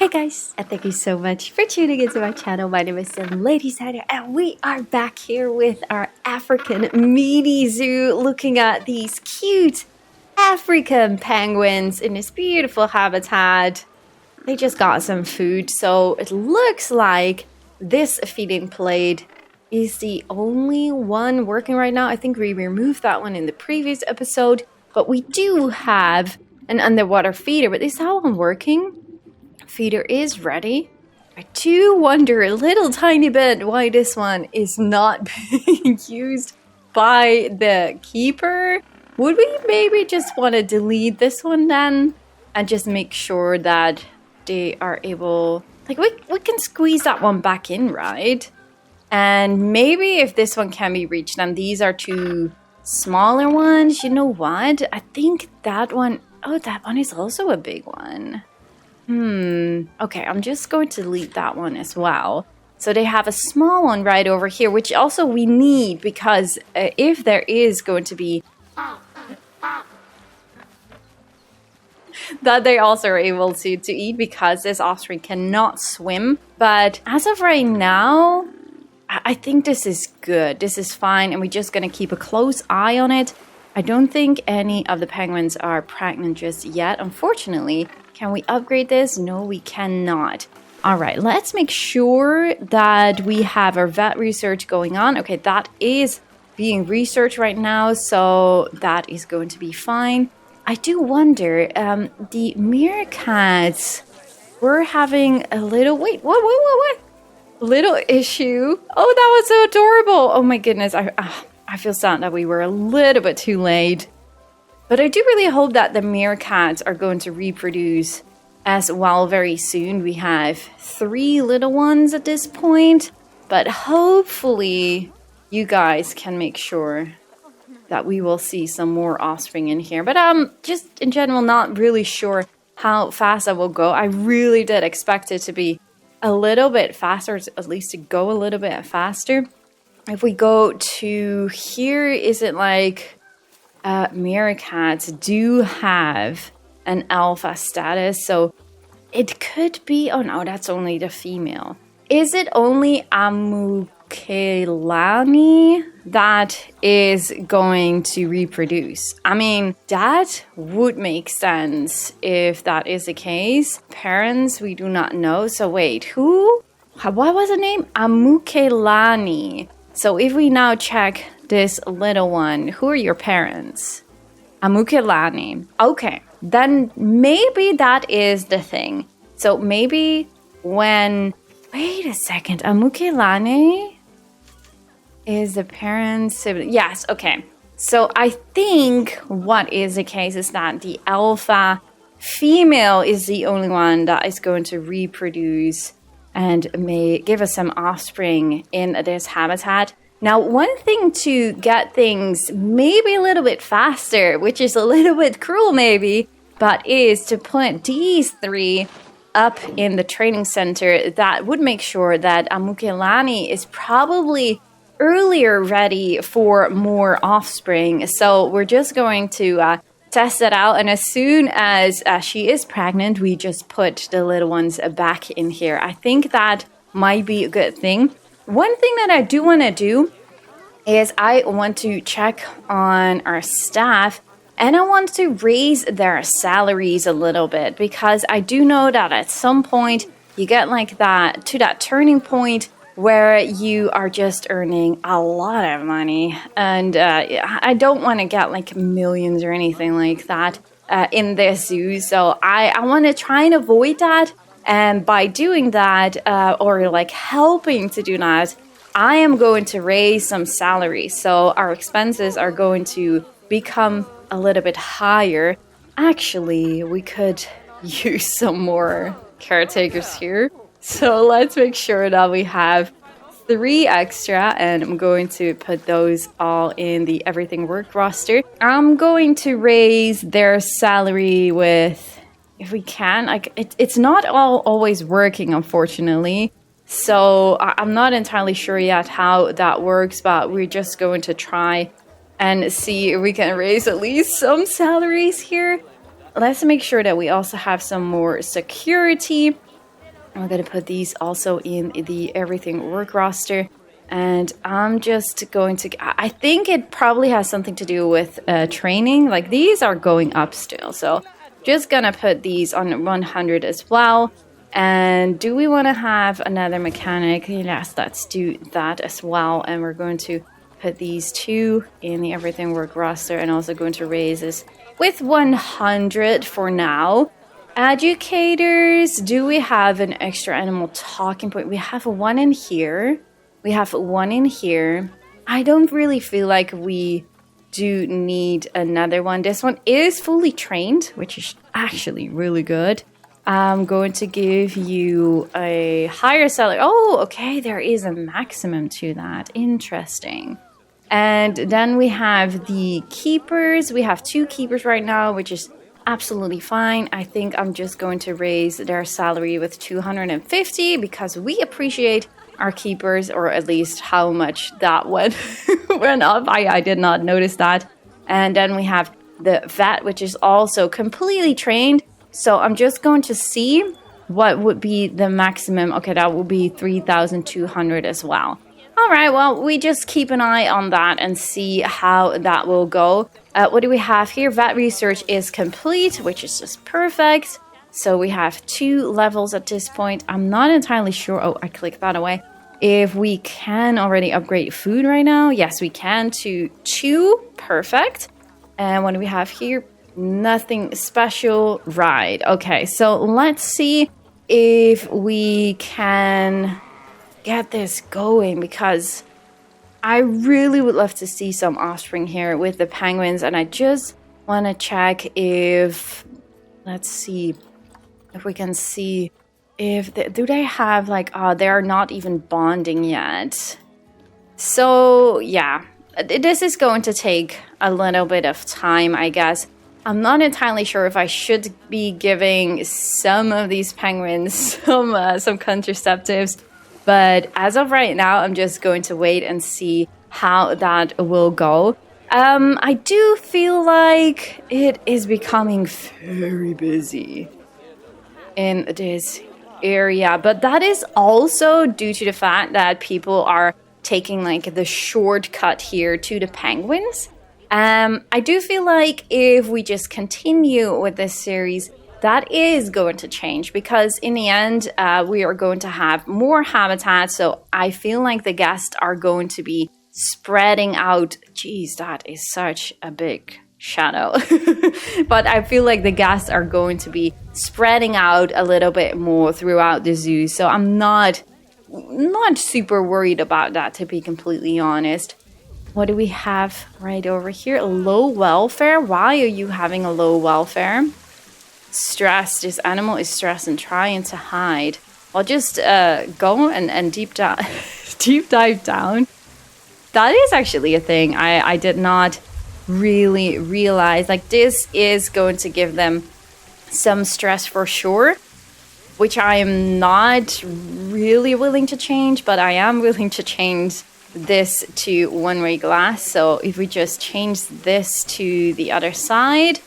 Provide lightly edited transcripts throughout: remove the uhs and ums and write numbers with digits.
Hey guys, and thank you so much for tuning into my channel. My name is Lady Cider, and we are back here with our African mini zoo, looking at these cute African penguins in this beautiful habitat. They just got some food, so it looks like this feeding plate is the only one working right now. I think we removed that one in the previous episode, but we do have an underwater feeder. But is that one working? Feeder is ready. I do wonder a little tiny bit why this one is not being used by the keeper. Would we maybe just want to delete this one then and just make sure that they are able, like, we can squeeze that one back in, right? And maybe if this one can be reached, then these are two smaller ones. You know what? I think that one, oh, that one is also a big one. Okay, I'm just going to delete that one as well. So they have a small one right over here, which also we need because if there is going to be that they also are able to eat, because this offspring cannot swim. But as of right now, I think this is good. This is fine, and we're just going to keep a close eye on it. I don't think any of the penguins are pregnant just yet, unfortunately. Can we upgrade this? No, we cannot. All right, let's make sure that we have our vet research going on. Okay, that is being researched right now, so that is going to be fine. I do wonder, the meerkats were having a little, wait, what? Little issue. Oh, that was so adorable. Oh my goodness, I feel sad that we were a little bit too late. But I do really hope that the meerkats are going to reproduce as well very soon. We have 3 little ones at this point, but hopefully you guys can make sure that we will see some more offspring in here. But just in general, not really sure how fast that will go. I really did expect it to be a little bit faster, at least to go a little bit faster. If we go to here, is it like meerkats do have an alpha status, so it could be, oh no, that's only the female. Is it only Amukelani that is going to reproduce? I mean, that would make sense if that is the case. Parents, we do not know. So wait, who? What was the name? Amukelani. So if we now check this little one, who are your parents? Amukelani. Okay, then maybe that is the thing. So maybe when, wait a second, Amukelani is the parents' sibling. Yes, okay. So I think what is the case is that the alpha female is the only one that is going to reproduce and may give us some offspring in this habitat. Now, one thing to get things maybe a little bit faster, which is a little bit cruel maybe, but is to put these 3 up in the training center. That would make sure that Amukelani is probably earlier ready for more offspring. So we're just going to test that out, and as soon as she is pregnant, we just put the little ones back in here. I think that might be a good thing. One thing that I do want to do is I want to check on our staff, and I want to raise their salaries a little bit, because I do know that at some point you get like that to that turning point where you are just earning a lot of money, and I don't want to get like millions or anything like that in this zoo. So I want to try and avoid that, and by doing that or like helping to do that, I am going to raise some salaries. So our expenses are going to become a little bit higher. Actually, we could use some more caretakers here. So let's make sure that we have 3 extra, and I'm going to put those all in the everything work roster. I'm going to raise their salary with, if we can, like it's not always working, unfortunately. So I'm not entirely sure yet how that works, but we're just going to try and see if we can raise at least some salaries here. Let's make sure that we also have some more security. I'm going to put these also in the everything work roster. And I'm just going to, I think it probably has something to do with training. Like these are going up still. So just going to put these on 100 as well. And do we want to have another mechanic? Yes, let's do that as well. And we're going to put these two in the everything work roster, and also going to raise this with 100 for now. Educators, do we have an extra animal talking point? We have one in here. We have one in here. I don't really feel like we do need another one. This one is fully trained, which is actually really good. I'm going to give you a higher salary. Oh, okay, there is a maximum to that. Interesting. And then we have the keepers. We have 2 keepers right now, which is absolutely fine. I think I'm just going to raise their salary with 250 because we appreciate our keepers, or at least how much that went up. I did not notice that. And then we have the vet, which is also completely trained. So I'm just going to see what would be the maximum. Okay, that will be 3,200 as well. All right, well, we just keep an eye on that and see how that will go. What do we have here? Vet research is complete, which is just perfect. So we have 2 levels at this point. I'm not entirely sure. Oh, I clicked that away. If we can already upgrade food right now. Yes, we can to 2. Perfect. And what do we have here? Nothing special. Right. Okay, so let's see if we can get this going, because I really would love to see some offspring here with the penguins. And I just want to check if, let's see if we can see if do they have like, they're not even bonding yet. So yeah, this is going to take a little bit of time, I guess. I'm not entirely sure if I should be giving some of these penguins some contraceptives, but as of right now, I'm just going to wait and see how that will go. I do feel like it is becoming very busy in this area, but that is also due to the fact that people are taking like the shortcut here to the penguins. I do feel like if we just continue with this series, that is going to change, because in the end, we are going to have more habitats. So I feel like the guests are going to be spreading out. Geez, that is such a big shadow. But I feel like the guests are going to be spreading out a little bit more throughout the zoo. So I'm not super worried about that, to be completely honest. What do we have right over here? Low welfare. Why are you having a low welfare? Stress. This animal is stressed and trying to hide. I'll just go and deep dive down. That is actually a thing. I did not really realize. Like, this is going to give them some stress for sure, which I am not really willing to change, but I am willing to change this to one-way glass. So if we just change this to the other side,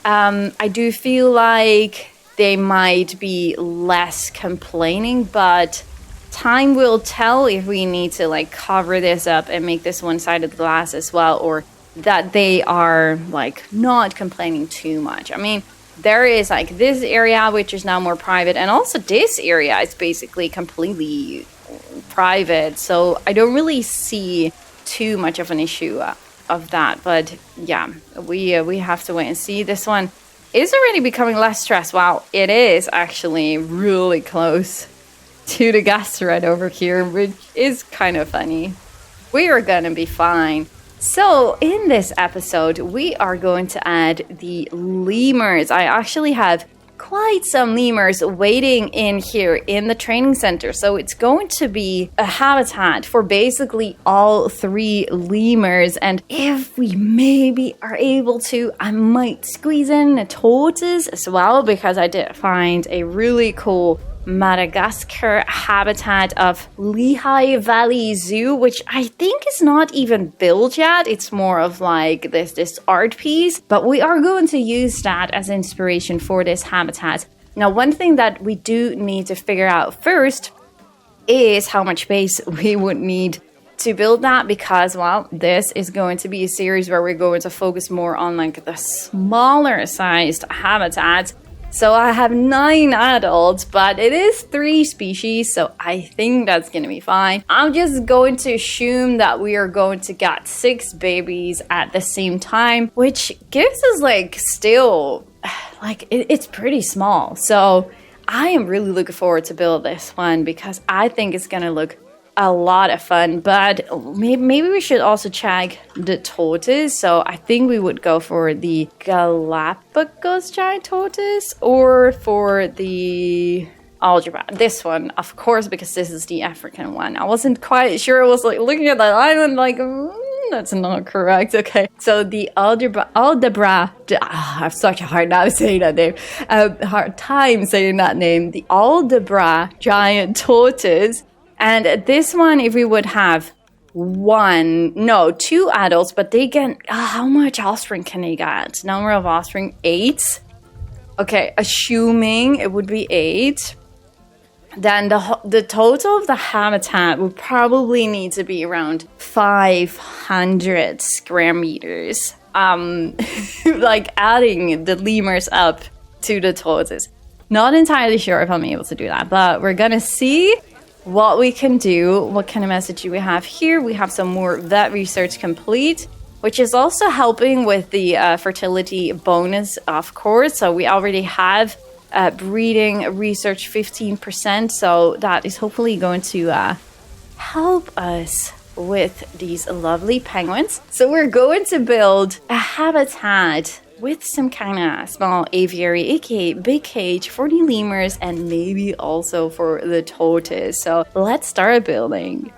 I do feel like they might be less complaining, but time will tell if we need to like cover this up and make this one side of the glass as well, or that they are like not complaining too much. I mean, there is like this area which is now more private, and also this area is basically completely private, so I don't really see too much of an issue of that. But yeah, we have to wait and see. This one is already becoming less stressed. Wow, it is actually really close to the gas thread over here, which is kind of funny. We are gonna be fine. So in this episode, we are going to add the lemurs. I actually have quite some lemurs waiting in here in the training center. So it's going to be a habitat for basically all 3 lemurs. And if we maybe are able to, I might squeeze in a tortoise as well, because I did find a really cool Madagascar habitat of Lehigh Valley Zoo, which I think is not even built yet. It's more of like this art piece, but we are going to use that as inspiration for this habitat. Now, one thing that we do need to figure out first is how much space we would need to build that, because, well, this is going to be a series where we're going to focus more on like the smaller sized habitats. So I have 9 adults, but it is 3 species, so I think that's gonna be fine. I'm just going to assume that we are going to get 6 babies at the same time, which gives us like still, like it's pretty small. So I am really looking forward to build this one because I think it's gonna look a lot of fun. But maybe we should also check the tortoise. So I think we would go for the Galapagos giant tortoise or for the algebra. This one, of course, because this is the African one. I wasn't quite sure. I was like looking at that island like, that's not correct. Okay, so the algebra, I have such a hard time saying that name. Hard time saying that name. The algebra giant tortoise. And this one, if we would have 2 adults, but they get, how much offspring can they get? Number of offspring, 8. Okay, assuming it would be 8. Then the total of the habitat would probably need to be around 500 square meters. Like adding the lemurs up to the tortoise. Not entirely sure if I'm able to do that, but we're gonna see what we can do. What kind of message do we have here? We have some more vet research complete, which is also helping with the fertility bonus, of course. So we already have breeding research 15%. So that is hopefully going to help us with these lovely penguins. So we're going to build a habitat with some kind of small aviary, aka big cage for the lemurs and maybe also for the tortoise. So let's start building.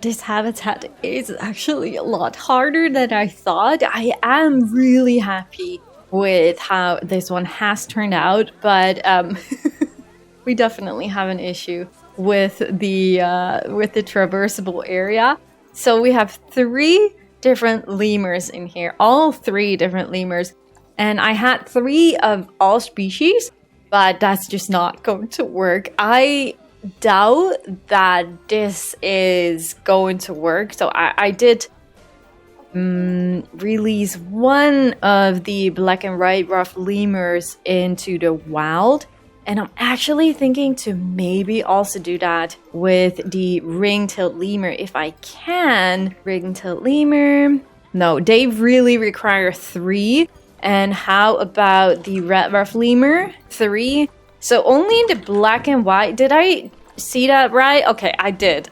This habitat is actually a lot harder than I thought. I am really happy with how this one has turned out, but we definitely have an issue with the traversable area. So we have 3 different lemurs in here, all 3 different lemurs, and I had 3 of all species, but that's just not going to work. I doubt that this is going to work. So I did release one of the black and white rough lemurs into the wild, and I'm actually thinking to maybe also do that with the ring-tailed lemur if I can. Ring-tailed lemur, no, they really require 3. And how about the red rough lemur? 3. So only in the black and white. Did I see that right? Okay, I did.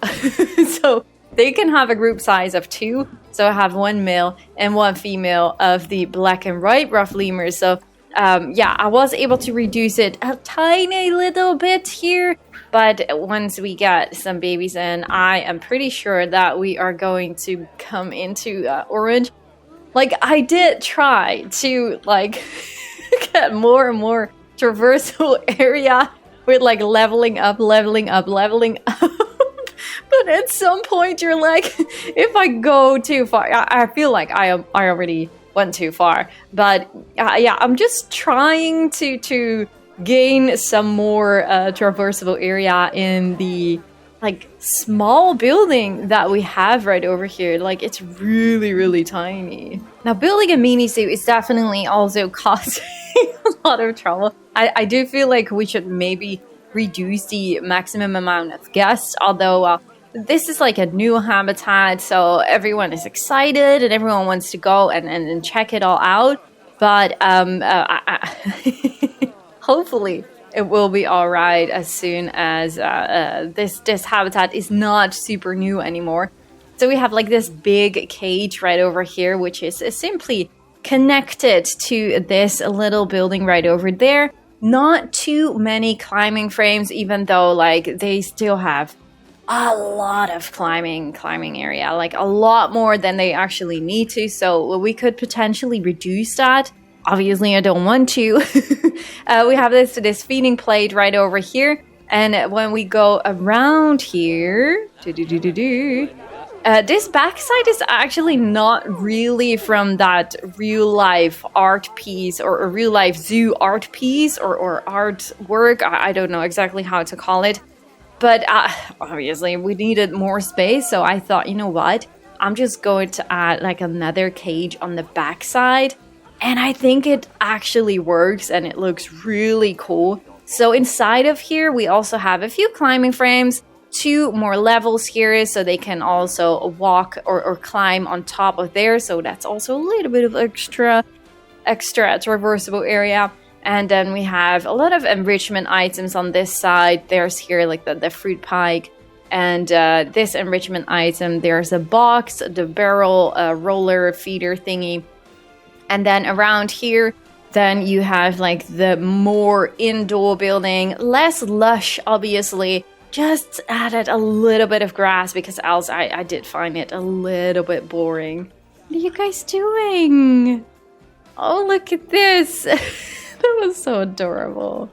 So they can have a group size of 2. So I have 1 male and 1 female of the black and white rough lemurs. So yeah, I was able to reduce it a tiny little bit here. But once we get some babies in, I am pretty sure that we are going to come into orange. Like, I did try to, like, get more and more traversal area with, like, leveling up. But at some point, you're like, if I go too far, I feel like I already went too far. But, yeah, I'm just trying to gain some more traversable area in the like small building that we have right over here. Like, it's really tiny. Now, building a mini zoo is definitely also causing a lot of trouble. I do feel like we should maybe reduce the maximum amount of guests, although this is like a new habitat, so everyone is excited and everyone wants to go and check it all out. But hopefully it will be all right as soon as this habitat is not super new anymore. So we have like this big cage right over here, which is simply connected to this little building right over there. Not too many climbing frames, even though like they still have a lot of climbing area, like a lot more than they actually need to. So we could potentially reduce that. Obviously, I don't want to. We have this feeding plate right over here. And when we go around here, this backside is actually not really from that real life art piece or a real life zoo art piece or artwork. I don't know exactly how to call it. But obviously, we needed more space. So I thought, you know what? I'm just going to add like another cage on the backside. And I think it actually works and it looks really cool. So inside of here, we also have a few climbing frames, 2 more levels here, so they can also walk or climb on top of there. So that's also a little bit of extra traversable area. And then we have a lot of enrichment items on this side. There's here like the fruit pike. And this enrichment item, there's a box, the barrel roller feeder thingy. And then around here, then you have like the more indoor building, less lush, obviously. Just added a little bit of grass because else I did find it a little bit boring. What are you guys doing? Oh, look at this. That was so adorable.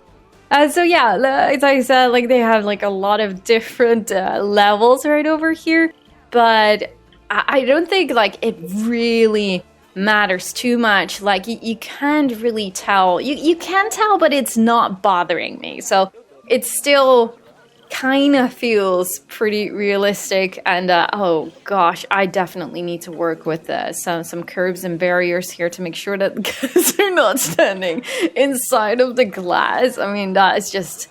So yeah, as I said, like they have like a lot of different levels right over here. But I don't think like it really matters too much. Like you can't really tell. You can tell, but it's not bothering me. So it still kind of feels pretty realistic. And oh gosh, I definitely need to work with some curbs and barriers here to make sure that the guys are not standing inside of the glass. I mean, that is just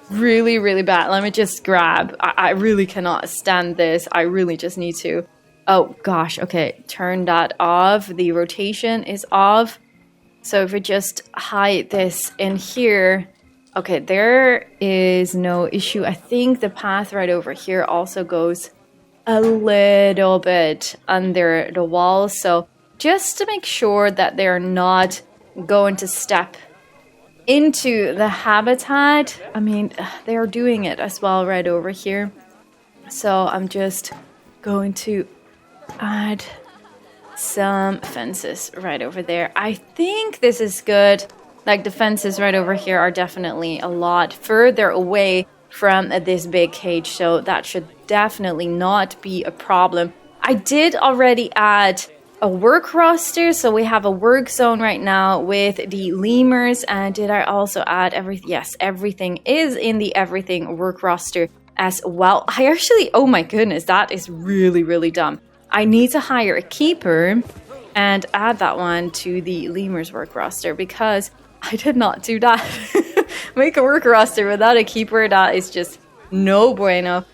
really bad. Let me just grab. I really cannot stand this. I really just need to. Oh gosh, okay, turn that off. The rotation is off. So if we just hide this in here, okay, there is no issue. I think the path right over here also goes a little bit under the wall. So just to make sure that they're not going to step into the habitat. I mean, they're doing it as well right over here. So I'm just going to add some fences right over there. I think this is good. Like the fences right over here are definitely a lot further away from this big cage, so that should definitely not be a problem. I did already add a work roster, so we have a work zone right now with the lemurs. And did I also add everything? Yes, everything is in the everything work roster as well. I actually, oh my goodness, that is really, really dumb. I need to hire a keeper and add that one to the lemurs work roster because I did not do that. Make a work roster without a keeper, that is just no bueno.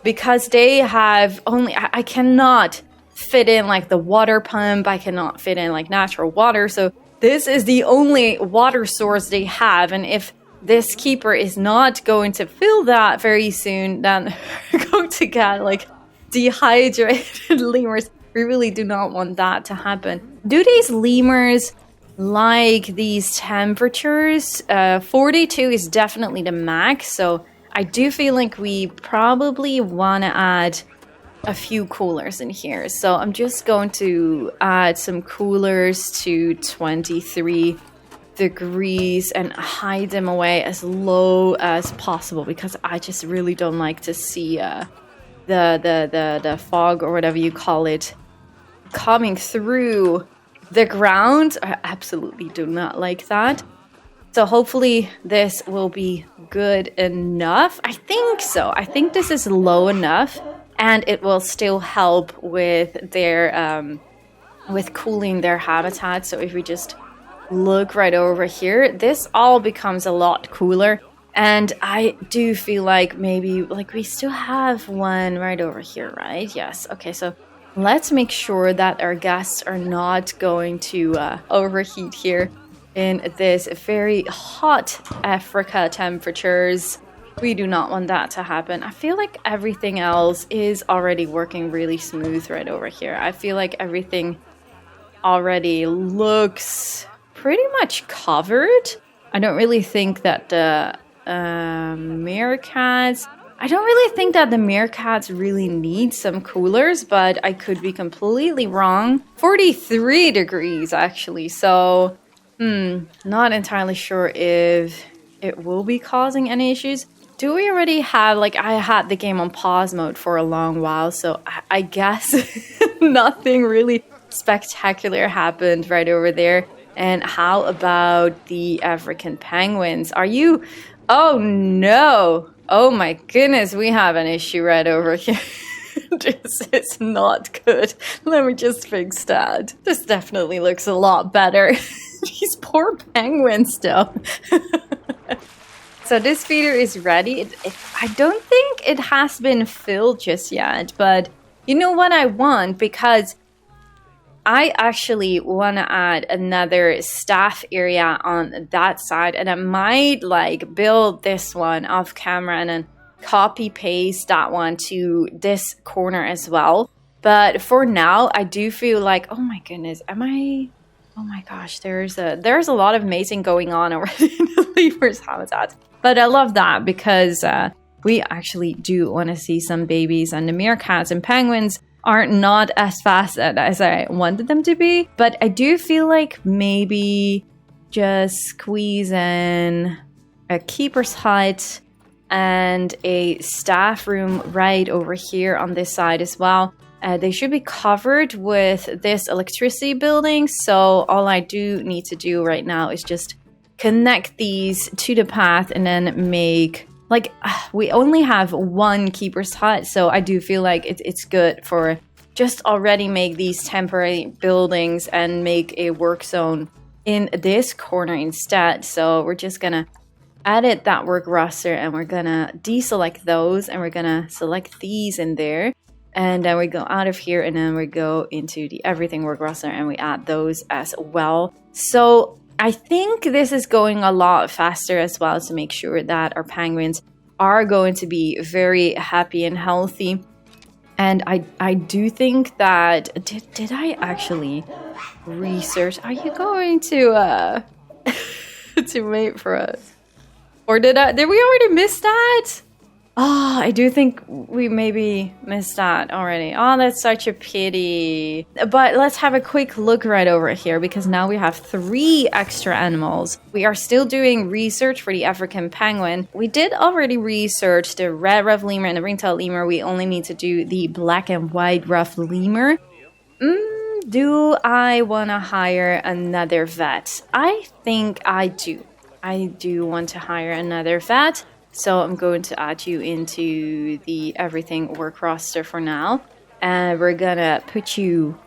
Because they have only, I cannot fit in like the water pump, I cannot fit in like natural water. So this is the only water source they have. And if this keeper is not going to fill that very soon, then we're going to get like dehydrated lemurs. We really do not want that to happen. Do these lemurs like these temperatures? 42 is definitely the max, so I do feel like we probably want to add a few coolers in here. So I'm just going to add some coolers to 23 degrees and hide them away as low as possible because I just really don't like to see the fog or whatever you call it coming through the ground. I absolutely do not like that. So hopefully this will be good enough. I think so. I think this is low enough and it will still help with their with cooling their habitat. So if we just look right over here, this all becomes a lot cooler. And I do feel like maybe like we still have one right over here, right? Yes. Okay, so let's make sure that our guests are not going to overheat here in this very hot Africa temperatures. We do not want that to happen. I feel like everything else is already working really smooth right over here. I feel like everything already looks pretty much covered. I don't really think that the meerkats... I don't really think that the meerkats really need some coolers, but I could be completely wrong. 43 degrees, actually, so... not entirely sure if it will be causing any issues. Do we already have, like, I had the game on pause mode for a long while, so I guess nothing really spectacular happened right over there. And how about the African penguins? Are you... Oh, no. Oh, my goodness. We have an issue right over here. This is not good. Let me just fix that. This definitely looks a lot better. These poor penguins, though. So this feeder is ready. I don't think it has been filled just yet, but you know what I want? Because I actually want to add another staff area on that side, and I might like build this one off camera and then copy paste that one to this corner as well. But for now, I do feel like, oh my goodness, oh my gosh, there's a lot of mating going on already in the lemur's habitat. But I love that because we actually do want to see some babies, and the meerkats and penguins are not as fast as I wanted them to be. But I do feel like maybe just squeeze in a keeper's hut and a staff room right over here on this side as well. They should be covered with this electricity building. So all I do need to do right now is just connect these to the path and then make... Like, we only have one keeper's hut, so I do feel like it's good for just already make these temporary buildings and make a work zone in this corner instead. So we're just gonna edit that work roster and we're gonna deselect those and we're gonna select these in there. And then we go out of here and then we go into the everything work roster and we add those as well. So I think this is going a lot faster as well to make sure that our penguins are going to be very happy and healthy. And I do think that... Did I actually research? Are you going to to mate for us? Or did we already miss that? Oh, I do think we maybe missed that already. Oh, that's such a pity. But let's have a quick look right over here because now we have 3 extra animals. We are still doing research for the African penguin. We did already research the red ruffed lemur and the ring-tailed lemur. We only need to do the black and white ruffed lemur. Do I want to hire another vet? I think I do. I do want to hire another vet. So I'm going to add you into the everything work roster for now. And we're gonna put you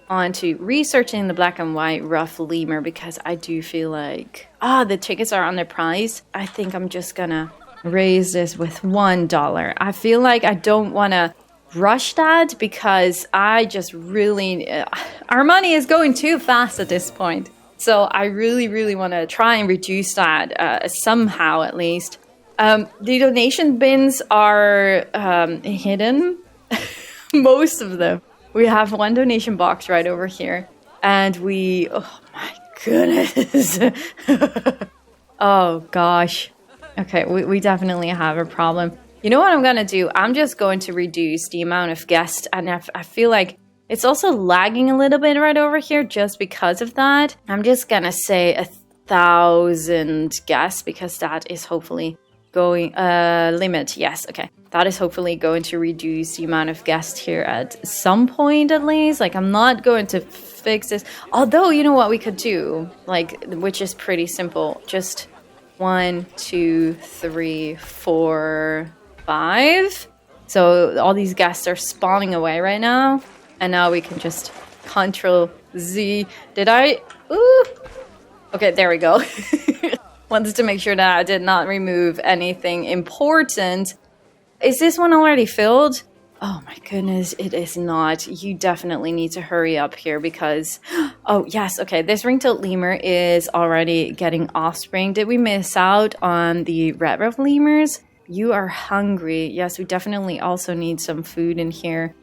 onto researching the black and white rough lemur because I do feel like, the tickets are underpriced. I think I'm just gonna raise this with $1. I feel like I don't wanna rush that because I just really, our money is going too fast at this point. So I really want to try and reduce that somehow at least. The donation bins are hidden, most of them. We have one donation box right over here. And oh my goodness. Oh gosh. Okay, we definitely have a problem. You know what I'm going to do? I'm just going to reduce the amount of guests. And I feel like it's also lagging a little bit right over here just because of that. I'm just gonna say 1,000 guests because that is hopefully going, limit, yes, okay. That is hopefully going to reduce the amount of guests here at some point at least. Like, I'm not going to fix this. Although, you know what we could do? Like, which is pretty simple. Just 1, 2, 3, 4, 5. So all these guests are spawning away right now. And now we can just Control Z. Ooh. Okay, there we go. Wanted to make sure that I did not remove anything important. Is this one already filled? Oh my goodness, it is not. You definitely need to hurry up here because... Oh, yes, okay. This ring-tailed lemur is already getting offspring. Did we miss out on the red-ruffed lemurs? You are hungry. Yes, we definitely also need some food in here.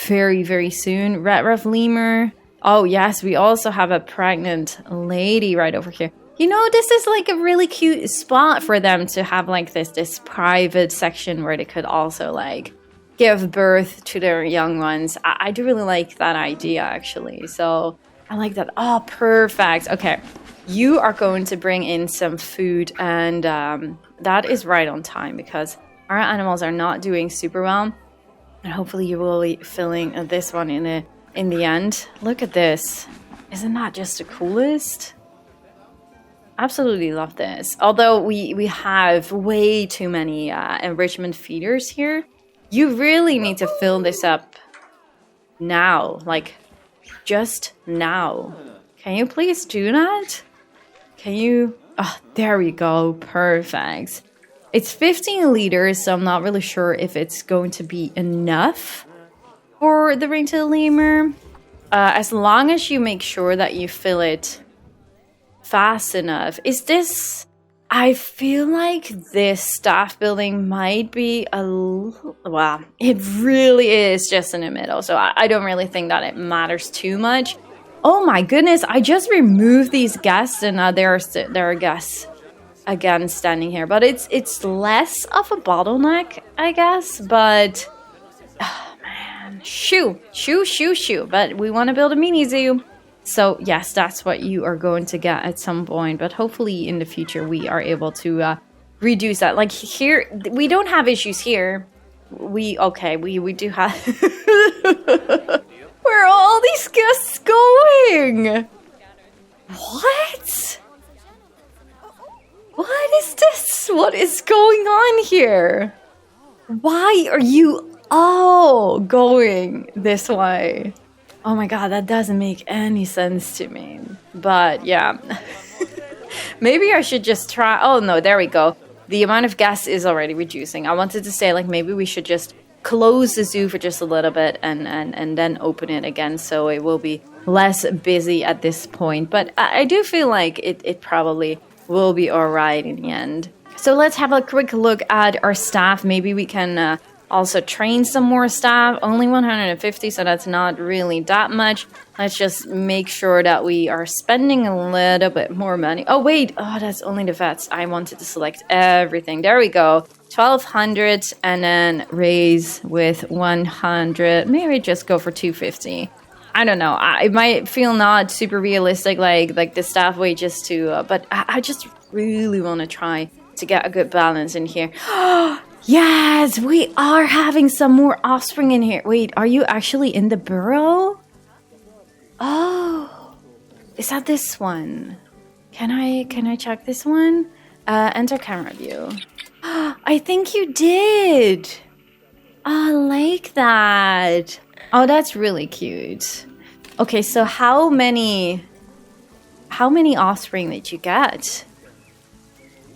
Very soon. Red ruffed lemur. Oh yes, we also have a pregnant lady right over here. You know, this is like a really cute spot for them to have like this private section where they could also like give birth to their young ones. I do really like that idea actually. So I like that. Oh, perfect. Okay, you are going to bring in some food and that is right on time because our animals are not doing super well. And hopefully you will be filling this one in the end. Look at this. Isn't that just the coolest? Absolutely love this. Although we have way too many enrichment feeders here. You really need to fill this up now. Like, just now. Can you please do that? Can you? Oh, there we go. Perfect. It's 15 liters, so I'm not really sure if it's going to be enough for the ring-tailed lemur. As long as you make sure that you fill it fast enough. Is this... I feel like this staff building might be a little... Wow, it really is just in the middle, so I don't really think that it matters too much. Oh my goodness, I just removed these guests and now there are guests again standing here, but it's less of a bottleneck, I guess. But oh man, shoo, but we want to build a mini zoo, so yes, that's what you are going to get at some point, but hopefully in the future we are able to reduce that. Like here we don't have issues here. We do have where are all these guests going? What is this? What is going on here? Why are you all going this way? Oh my god, that doesn't make any sense to me. But yeah. Maybe I should just try... Oh no, there we go. The amount of gas is already reducing. I wanted to say like maybe we should just close the zoo for just a little bit and then open it again so it will be less busy at this point. But I do feel like it probably will be alright in the end. So let's have a quick look at our staff. Maybe we can also train some more staff. Only 150, so that's not really that much. Let's just make sure that we are spending a little bit more money. Oh wait, oh that's only the vets. I wanted to select everything. There we go. 1,200 and then raise with 100. Maybe just go for 250. I don't know. It might feel not super realistic, like the staff wages too, but I just really want to try to get a good balance in here. Yes, we are having some more offspring in here. Wait, are you actually in the burrow? Oh, is that this one? Can I check this one? Enter camera view. I think you did. I like that. Oh, that's really cute. Okay, so how many offspring did you get?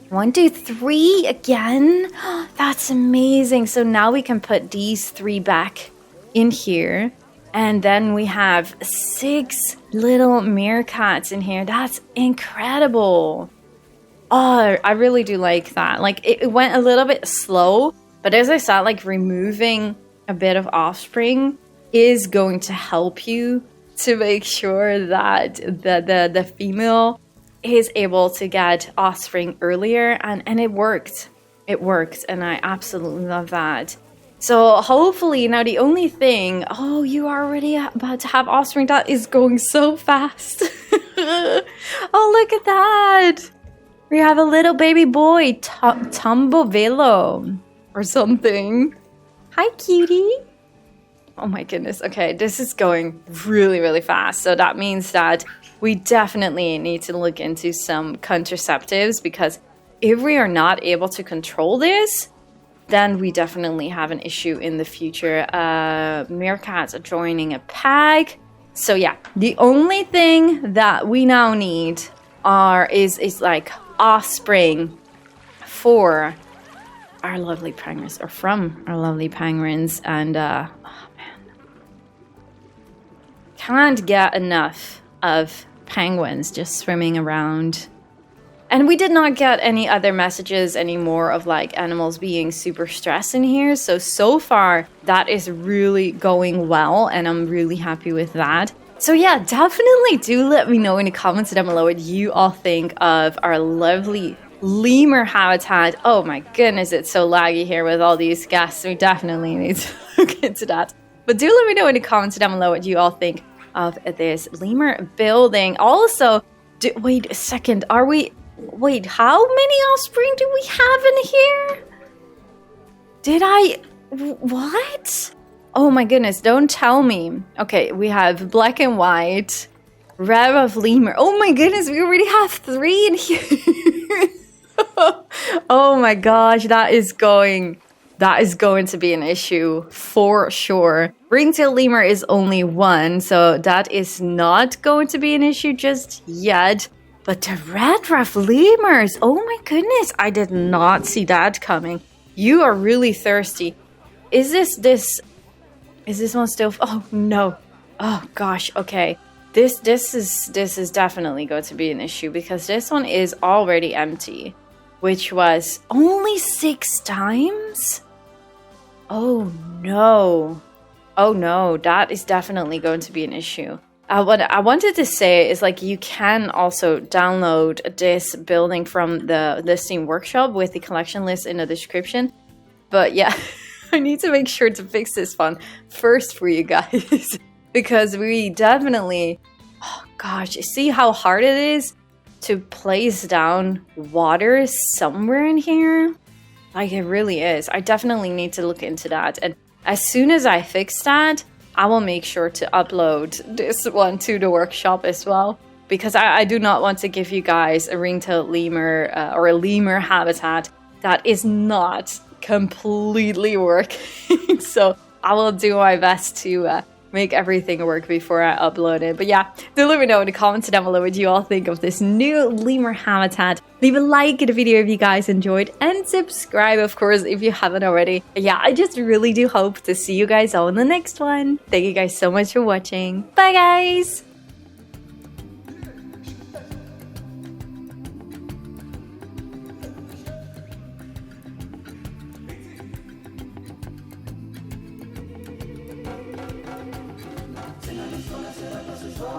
1, 2, 3 again? That's amazing. So now we can put these 3 back in here. And then we have 6 little meerkats in here. That's incredible. Oh, I really do like that. Like, it went a little bit slow. But as I said, like, removing a bit of offspring is going to help you to make sure that the female is able to get offspring earlier, and it worked. It worked, and I absolutely love that. So hopefully now the only thing, oh, you are already about to have offspring. That is going so fast. Oh, look at that. We have a little baby boy, Tumbo Velo or something. Hi, cutie. Oh my goodness. Okay, this is going really, really fast. So that means that we definitely need to look into some contraceptives, because if we are not able to control this, then we definitely have an issue in the future. Meerkats are joining a pack. So yeah, the only thing that we now need is like offspring for our lovely penguins, or from our lovely penguins, and oh man, can't get enough of penguins just swimming around. And we did not get any other messages anymore of like animals being super stressed in here. So far that is really going well, and I'm really happy with that. So yeah, definitely do let me know in the comments down below what you all think of our lovely lemur habitat. Oh my goodness, it's so laggy here with all these guests. We definitely need to look into that. But do let me know in the comments down below what you all think of this lemur building. Also, wait a second, wait, how many offspring do we have in here? What? Oh my goodness, don't tell me. Okay, we have black and white, red of lemur. Oh my goodness, we already have 3 in here. Oh my gosh, that is going to be an issue for sure. Ringtail lemur is only 1, so that is not going to be an issue just yet. But the red ruff lemurs, oh my goodness, I did not see that coming. You are really thirsty. Is this one still? Oh no. Oh gosh. Okay. This is definitely going to be an issue, because this one is already empty, which was only 6 times. Oh no. Oh no, that is definitely going to be an issue. What I wanted to say is, like, you can also download this building from the Steam Workshop with the collection list in the description. But yeah, I need to make sure to fix this one first for you guys. Because we definitely, oh gosh, see how hard it is to place down water somewhere in here? Like, it really is. I definitely need to look into that. And as soon as I fix that, I will make sure to upload this one to the workshop as well, because I do not want to give you guys a ring-tailed lemur or a lemur habitat that is not completely working. So I will do my best to make everything work before I upload it. But yeah, do let me know in the comments down below what you all think of this new lemur habitat. Leave a like in the video if you guys enjoyed, and subscribe, of course, if you haven't already. But yeah, I just really do hope to see you guys all in the next one. Thank you guys so much for watching. Bye guys! Será